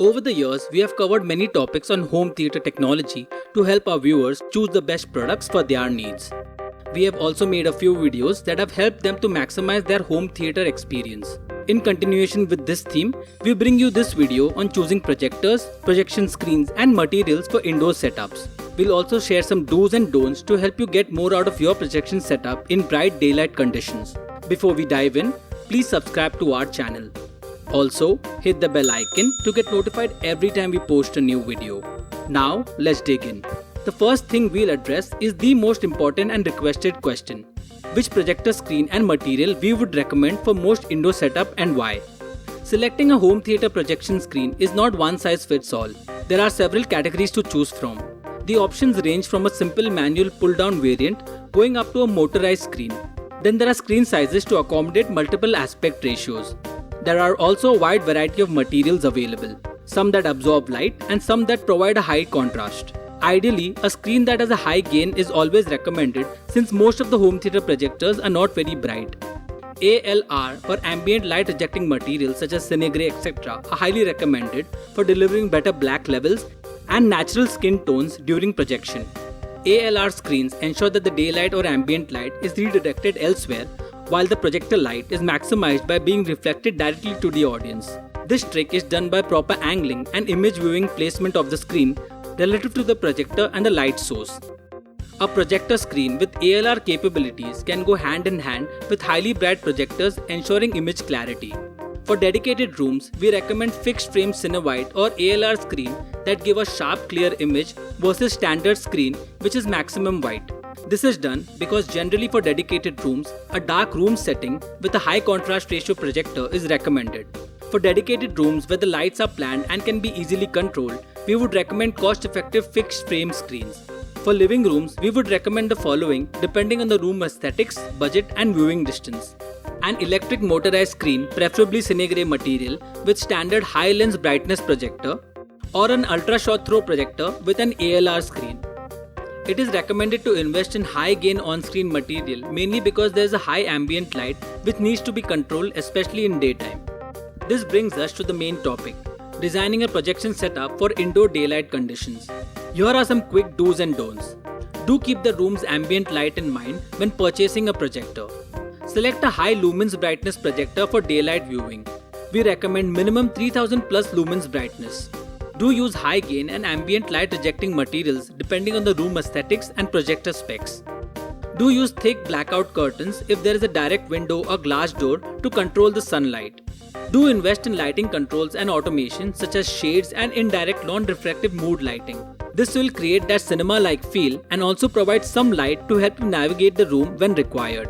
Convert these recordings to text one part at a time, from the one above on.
Over the years, we have covered many topics on home theatre technology to help our viewers choose the best products for their needs. We have also made a few videos that have helped them to maximize their home theatre experience. In continuation with this theme, we bring you this video on choosing projectors, projection screens and materials for indoor setups. We'll also share some do's and don'ts to help you get more out of your projection setup in bright daylight conditions. Before we dive in, please subscribe to our channel. Also, hit the bell icon to get notified every time we post a new video. Now, let's dig in. The first thing we'll address is the most important and requested question. Which projector screen and material we would recommend for most indoor setup and why? Selecting a home theatre projection screen is not one size fits all. There are several categories to choose from. The options range from a simple manual pull-down variant going up to a motorized screen. Then there are screen sizes to accommodate multiple aspect ratios. There are also a wide variety of materials available, some that absorb light and some that provide a high contrast. Ideally, a screen that has a high gain is always recommended since most of the home theatre projectors are not very bright. ALR or ambient light rejecting materials such as Cinegrey etc. are highly recommended for delivering better black levels and natural skin tones during projection. ALR screens ensure that the daylight or ambient light is redirected elsewhere while the projector light is maximized by being reflected directly to the audience. This trick is done by proper angling and image viewing placement of the screen relative to the projector and the light source. A projector screen with ALR capabilities can go hand in hand with highly bright projectors ensuring image clarity. For dedicated rooms, we recommend fixed frame Cinewhite or ALR screen that give a sharp clear image versus standard screen which is maximum white. This is done because generally for dedicated rooms, a dark room setting with a high contrast ratio projector is recommended. For dedicated rooms where the lights are planned and can be easily controlled, we would recommend cost-effective fixed frame screens. For living rooms, we would recommend the following depending on the room aesthetics, budget and viewing distance. An electric motorized screen, preferably Cinegrey material with standard high lens brightness projector, or an ultra short throw projector with an ALR screen. It is recommended to invest in high gain on-screen material mainly because there is a high ambient light which needs to be controlled especially in daytime. This brings us to the main topic, designing a projection setup for indoor daylight conditions. Here are some quick do's and don'ts. Do keep the room's ambient light in mind when purchasing a projector. Select a high lumens brightness projector for daylight viewing. We recommend minimum 3000 plus lumens brightness. Do use high gain and ambient light rejecting materials depending on the room aesthetics and projector specs. Do use thick blackout curtains if there is a direct window or glass door to control the sunlight. Do invest in lighting controls and automation such as shades and indirect non-reflective mood lighting. This will create that cinema-like feel and also provide some light to help you navigate the room when required.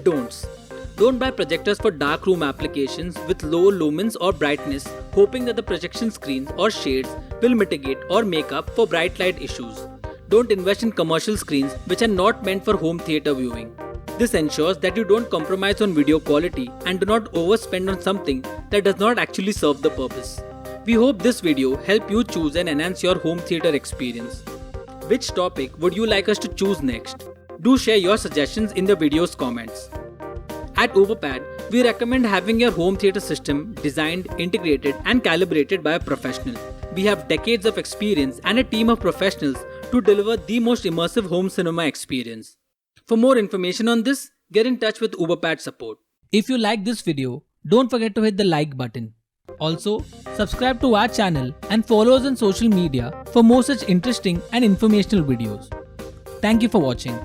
Don'ts. Don't buy projectors for dark room applications with low lumens or brightness, hoping that the projection screens or shades will mitigate or make up for bright light issues. Don't invest in commercial screens which are not meant for home theatre viewing. This ensures that you don't compromise on video quality and do not overspend on something that does not actually serve the purpose. We hope this video helped you choose and enhance your home theatre experience. Which topic would you like us to choose next? Do share your suggestions in the video's comments. At Overpad, we recommend having your home theatre system designed, integrated and calibrated by a professional. We have decades of experience and a team of professionals to deliver the most immersive home cinema experience. For more information on this, get in touch with Overpad support. If you like this video, don't forget to hit the like button. Also, subscribe to our channel and follow us on social media for more such interesting and informational videos. Thank you for watching.